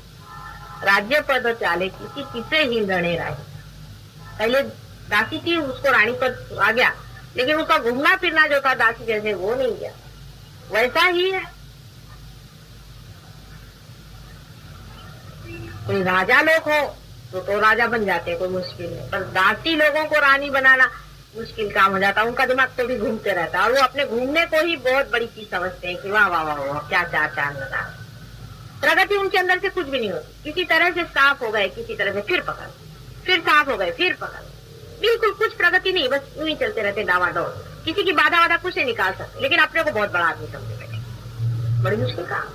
राज्य पद चाले किसी किसे ही लड़े राही। पहले दासी थी, उसको रानी पद आ गया, लेकिन उसका घूमना फिरना जो था दासी जैसे वो नहीं गया, वैसा ही है। कोई राजा लोग हो तो राजा बन जाते हैं, कोई मुश्किल नहीं, पर दासी लोगों को रानी बनाना मुश्किल काम हो जाता है। उनका दिमाग तो भी घूमते रहता है और वो अपने घूमने को ही बहुत बड़ी चीज समझते हैं कि वाह वाह वाह वाह क्या चार लगा। प्रगति उनके अंदर से कुछ भी नहीं होती। किसी तरह से साफ हो गए, किसी तरह से फिर पकड़, फिर साफ हो गए, फिर पकड़, बिल्कुल कुछ प्रगति नहीं, बस यूं ही चलते रहते डावाडोल। किसी की बाधा वाधा कुछ नहीं निकाल सकते, लेकिन अपने को बहुत बड़ा आदमी समझे बैठे, बड़ी मुश्किल काम।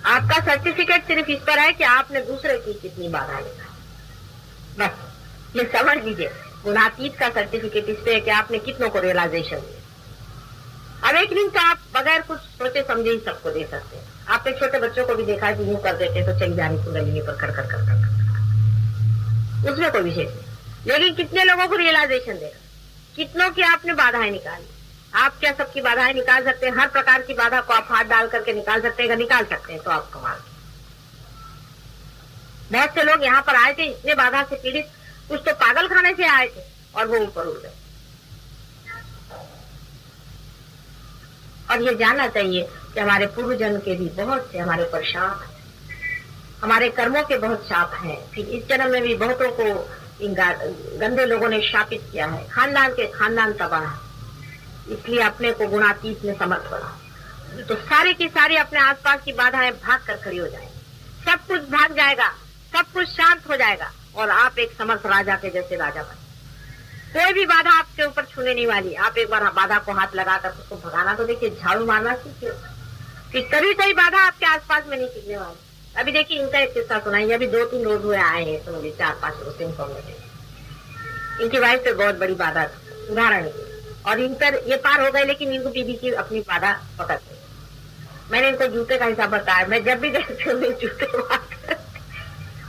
आपका सर्टिफिकेट सिर्फ इस पर है कि आपने दूसरे की कितनी बाधा निकाली, बस ये समझ लीजिए। गुणातीत का सर्टिफिकेट इस पे है कि आपने कितनों को रियलाइजेशन दिया। अवेकनिंग तो आप बगैर कुछ सोचे समझे ही सबको दे सकते हैं। आपने छोटे बच्चों को भी देखा है कि यूं कर देते तो चली जानी कुंडलिनी पर कर कर कर कर, उसमें कोई विशेष नहीं। लेकिन कितने लोगों को रियलाइजेशन देगा, कितनों की आपने बाधाएं निकाली। आप क्या सबकी बाधाएं निकाल सकते हैं? हर प्रकार की बाधा को आप हाथ डाल करके निकाल सकते हैं? निकाल सकते हैं तो आप कमाल। बहुत से लोग यहाँ पर आए थे इतने बाधा से पीड़ित, कुछ तो पागल खाने से आए थे और वो ऊपर उड़ गए। और ये जानना चाहिए कि हमारे पूर्व जन्म के भी बहुत से हमारे ऊपर शाप है, हमारे कर्मों के बहुत शाप हैं। फिर इस जन्म में भी बहुतों को इन गंदे लोगों ने शापित किया है, खानदान के खानदान तबाह है। इसलिए अपने को गुणातीत में समर्थ बना तो सारे की सारी अपने आसपास की बाधाएं भाग कर खड़ी हो जाएंगी, सब कुछ भाग जाएगा, सब कुछ शांत हो जाएगा और आप एक समर्थ राजा के जैसे राजा बने। कोई भी बाधा आपके ऊपर छूने नहीं वाली। आप एक बार बाधा को हाथ लगाकर उसको भगाना तो देखिए, झाड़ू मारना सीखिए कि कभी कोई बाधा आपके आसपास में नहीं टिकने वाली। अभी देखिए, इनका एक किस्सा सुनाइए। अभी 2-3 रोज हुए आए हैं, तो मुझे 4-5 रोज से इनको मिले। इनकी वाइफ पे बहुत बड़ी बाधा थी, उदाहरण की, और इन पर ये पार हो गए, लेकिन इनको बीबी की अपनी बाधा पकड़ गई। मैंने इनको जूते का हिसाब बताया। मैं जब भी देखती हूँ जूते बात,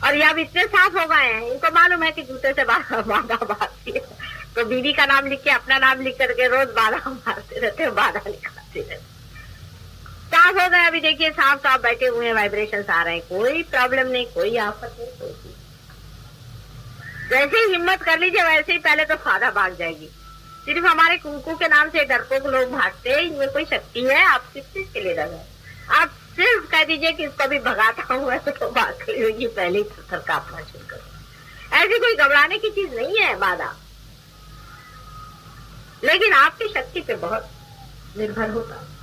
और ये अब इतने साफ हो गए हैं, इनको मालूम है कि जूते से बाधा भागती है, तो बीबी का नाम लिख के, अपना नाम लिख करके रोज बाधा मारते रहते, बाधा निकालते रहते। साफ हो गए। अभी देखिए, साफ साफ बैठे हुए हैं, वाइब्रेशन आ रहे हैं, कोई प्रॉब्लम नहीं, कोई आफत नहीं, कोई चीज। जैसे ही हिम्मत कर लीजिए, वैसे ही पहले तो बाधा भाग जाएगी। सिर्फ हमारे कुंकू के नाम से डरपोक लोग भागते हैं, इनमें कोई शक्ति है? आप किस चीज के लिए डर रहे हैं? आप सिर्फ कह दीजिए कि इसको भी भगाता हूँ मैं, तो भाग खड़ी होगी, पहले ही थर कांपना शुरू कर। ऐसी कोई घबराने की चीज नहीं है बाधा, लेकिन आपकी शक्ति पे बहुत निर्भर होता है।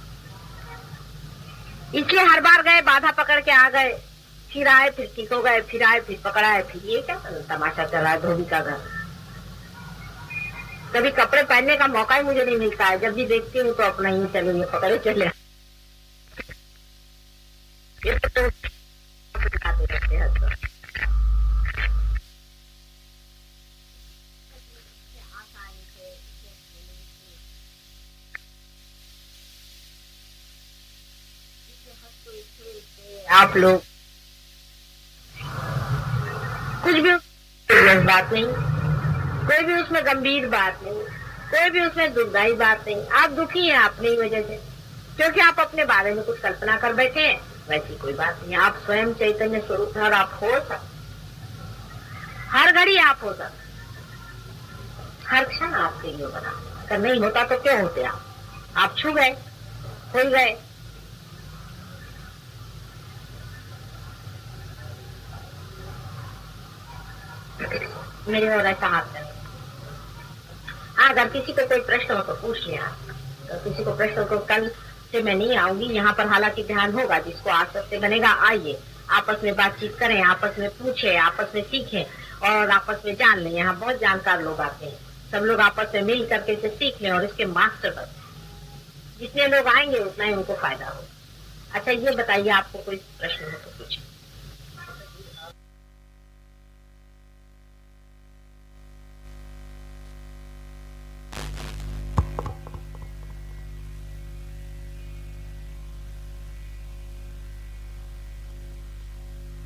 इसलिए हर बार गए, बाधा पकड़ के आ गए, फिर आए, फिर ठीक हो गए, फिर आए, फिर पकड़ाए, फिर ये क्या तमाशा चल रहा है धोबी का घर। कभी कपड़े पहनने का मौका ही मुझे नहीं मिलता है। जब भी देखती हूँ तो अपना ही चलो, ये पकड़े चले, ये तो दिखाते रहते हैं। आप लोग कुछ भी बात नहीं, कोई भी उसमें गंभीर बात नहीं, कोई भी उसमें दुखदायी बात नहीं। आप दुखी हैं अपनी ही वजह से, क्योंकि आप अपने बारे में कुछ कल्पना कर बैठे हैं। वैसी कोई बात नहीं, आप स्वयं चैतन्य स्वरूप है और आप हो सकते, हर घड़ी आप हो सकते, हर क्षण आपके लिए बना। अगर नहीं होता तो क्यों होते आप छू गए, हो गए। मेरे और ऐसा हाथ है। अगर किसी को कोई प्रश्न हो तो पूछ लिया। तो किसी को प्रश्न हो तो कल से मैं नहीं आऊंगी यहाँ पर, हालांकि ध्यान होगा, जिसको आसपास से बनेगा आइए, आपस में बातचीत करें, आपस में पूछे, आपस में सीखें और आपस में जान लें। यहाँ बहुत जानकार लोग आते हैं, सब लोग आपस में मिल करके इसे सीख लें और इसके मास्टर बने। जितने लोग आएंगे उतना ही उनको फायदा हो। अच्छा, ये बताइए, आपको कोई प्रश्न हो तो पूछे।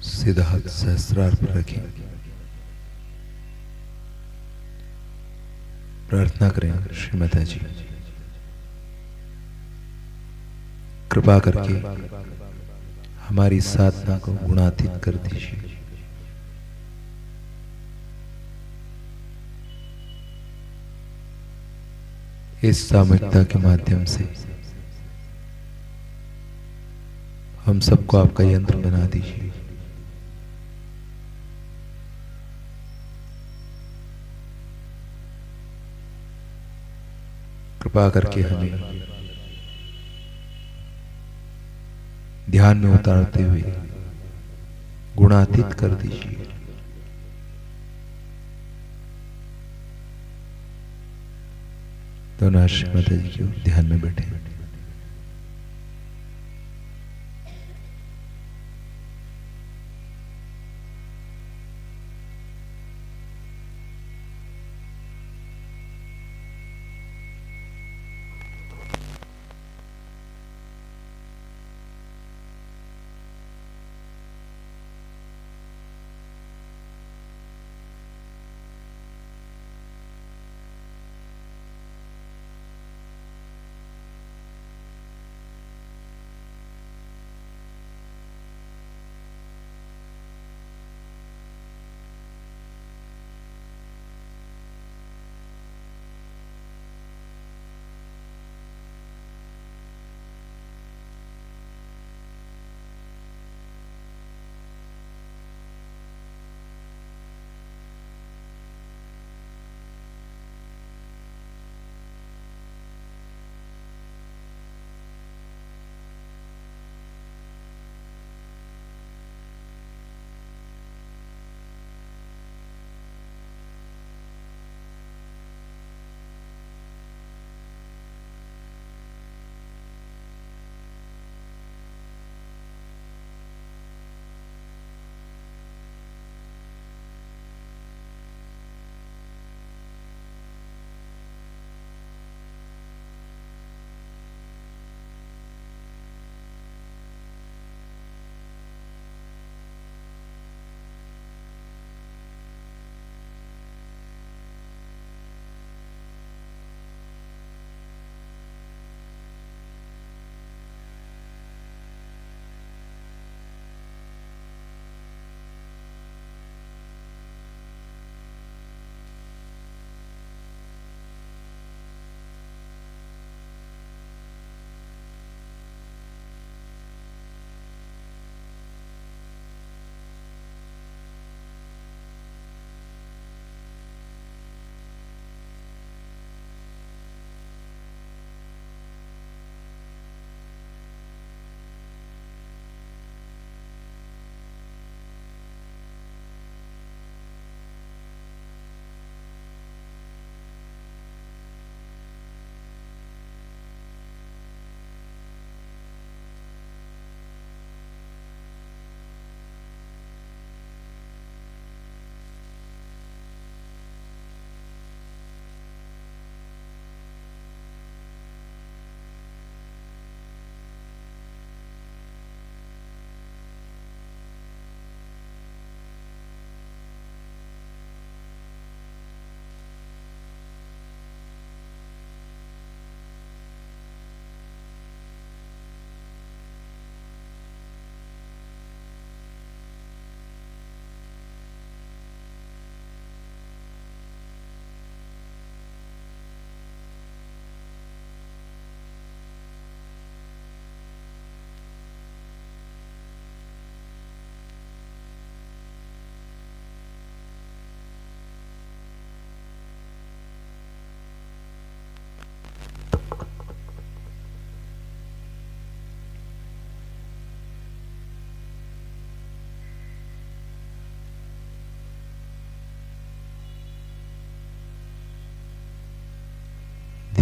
सीधा हाथ सहस्त्रार पर रखें, प्रार्थना करें। श्रीमाता जी, कृपा करके हमारी साधना को गुणातीत कर दीजिए। इस सामूहिकता के माध्यम से हम सबको आपका यंत्र बना दीजिए। कृपा करके हमें ध्यान में उतारते हुए गुणातीत कर दीजिए। दोनों माता जी के ध्यान में बैठे।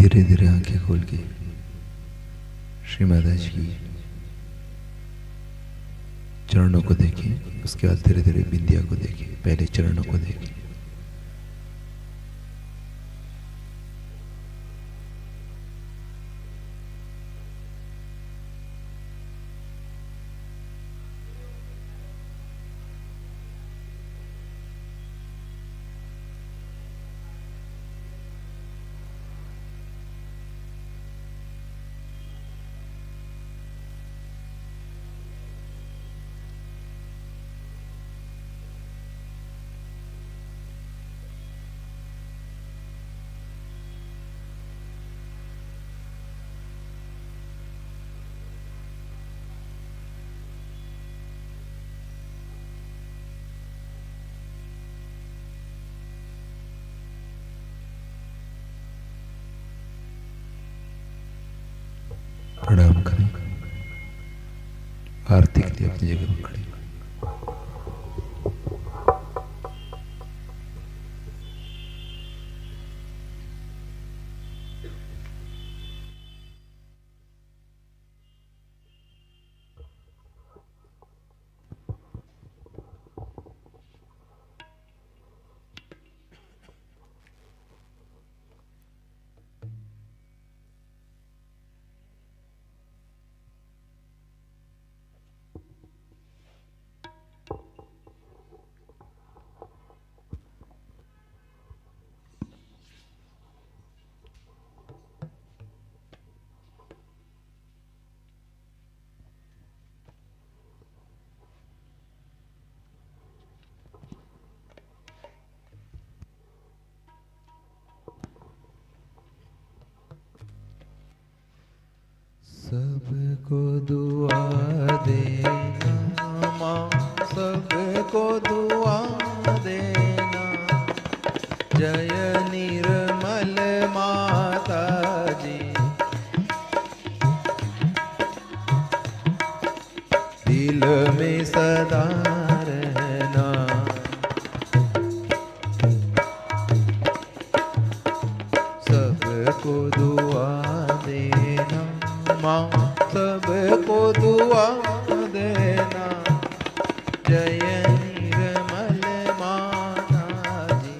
धीरे धीरे आंखें खोल के श्री माता जी की चरणों को देखिए, उसके बाद धीरे धीरे बिंदिया को देखिए, पहले चरणों को देखिए। प्रणाम करें, आरती के लिए अपनी जगह पर खड़े। सबको दुआ देना माँ, सबको दुआ देना, जय निर्मल माता जी, दिल में सदा रहना। सबको दुआ देना माँ, सबको दुआ देना, जय निर्मल माता जी।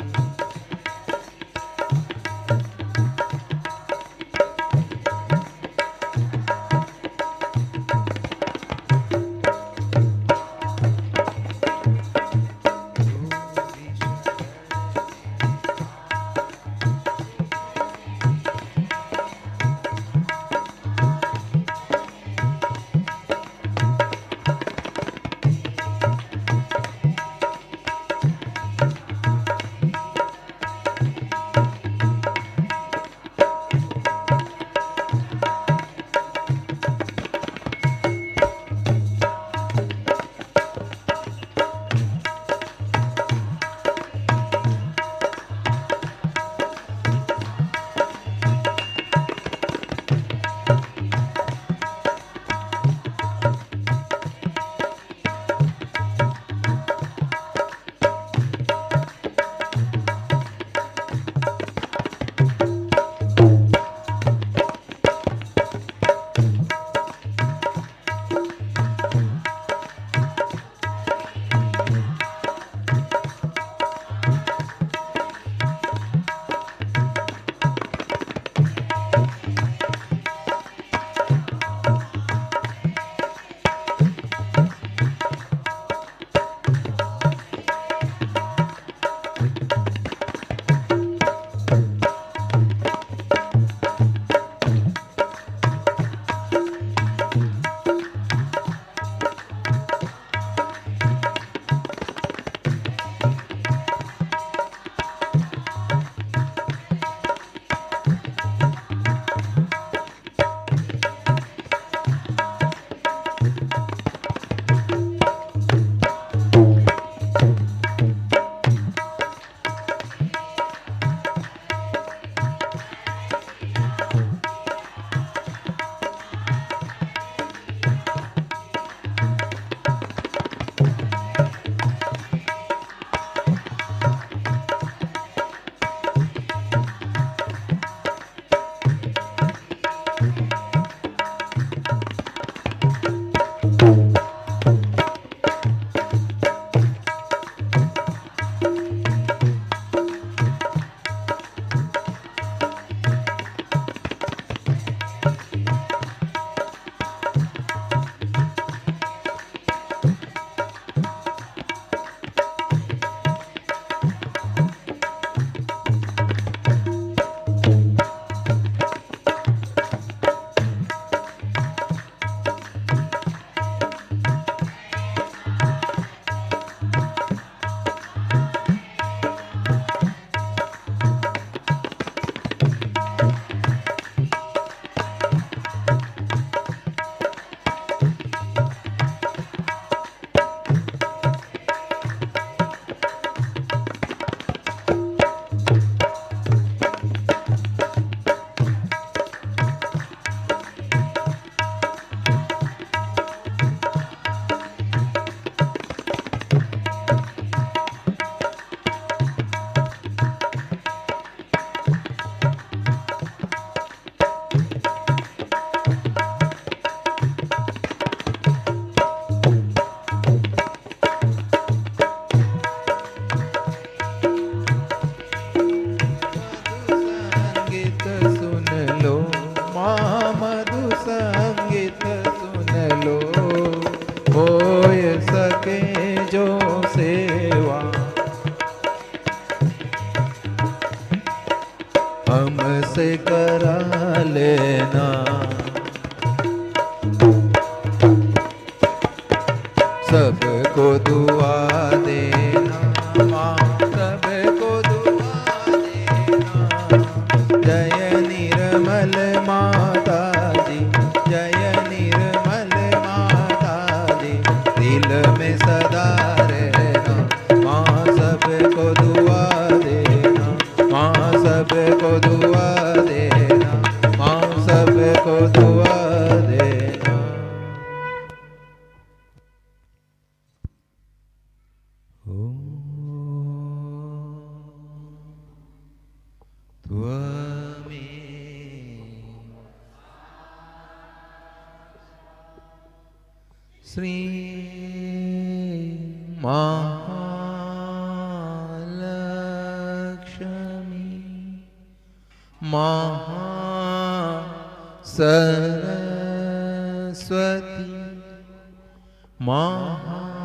लेना, सबको दुआ देना माँ, सबको दुआ देना। जय निर्मल माता जी, जय निर्मल माता जी, दिल में सदा रहना माँ, सबको दुआ देना माँ, सबको दुआ देना माँ, सबको दुआ देना। श्री महालक्ष्मी महासरस्वती महाकाली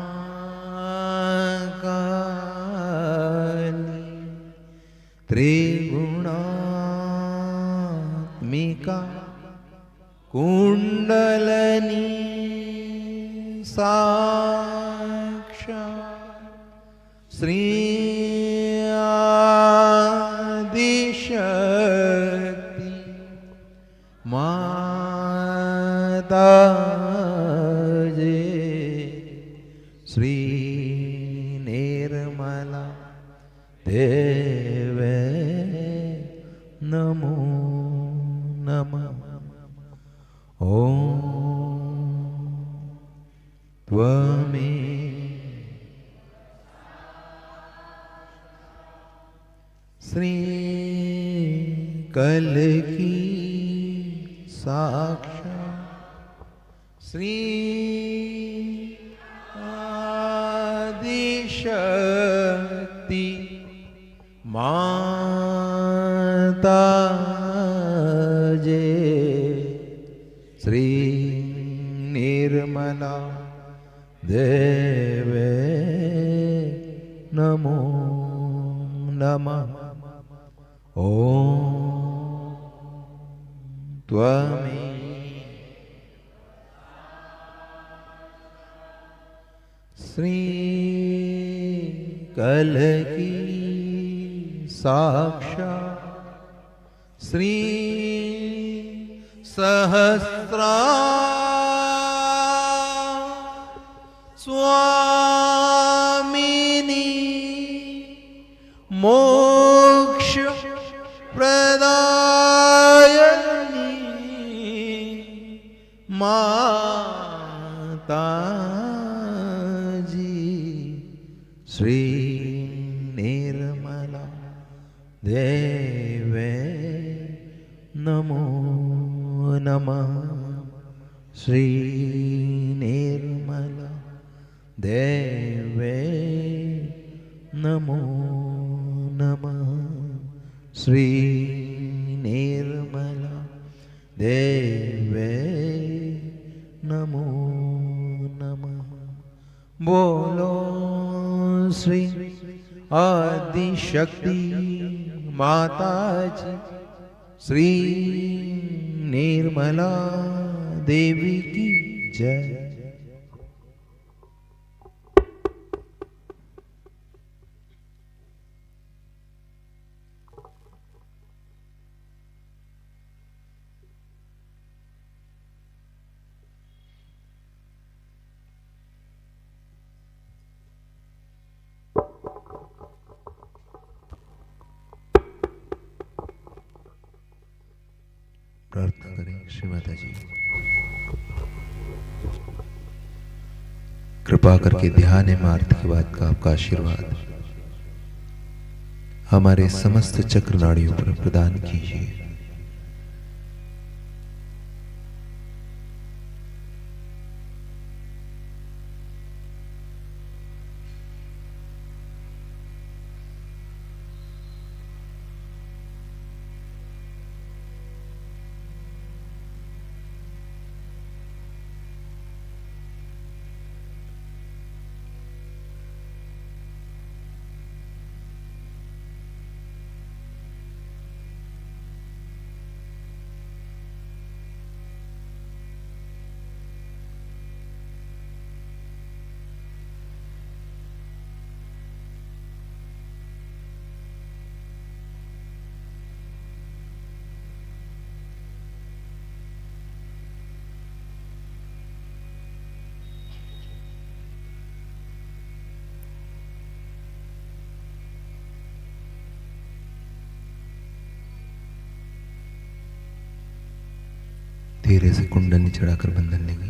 त्रिगुणात्मिका कुंडलनी साक्षात् श्री आदिशक्ति माता जे, श्री निर्मला देवे नमो नमः। ओम त्वमेव श्री कल्कि साक्षात् श्री आदिशक्ति माता जे, श्री निर्मला देवे नमो नमः। ओम त्वमेव श्री कल्कि साक्षात् श्री सहस्रा स्वामिनी मोक्ष प्रदायिनी माता जी, श्री निर्मला देवे नमो नमः। श्री निर्मला देवे नमो नमः। श्री निर्मला देवे नमो नमः। बोलो श्री आदिशक्ति माता जी, श्री निर्मला देवी की जय। प्रार्थना करें। श्री माता जी कृपा करके ध्यान मार्ग के बाद का आपका आशीर्वाद हमारे समस्त चक्र नाड़ियों पर प्रदान कीजिए। धीरे से कुंडली चढ़ाकर बंधन लेंगे।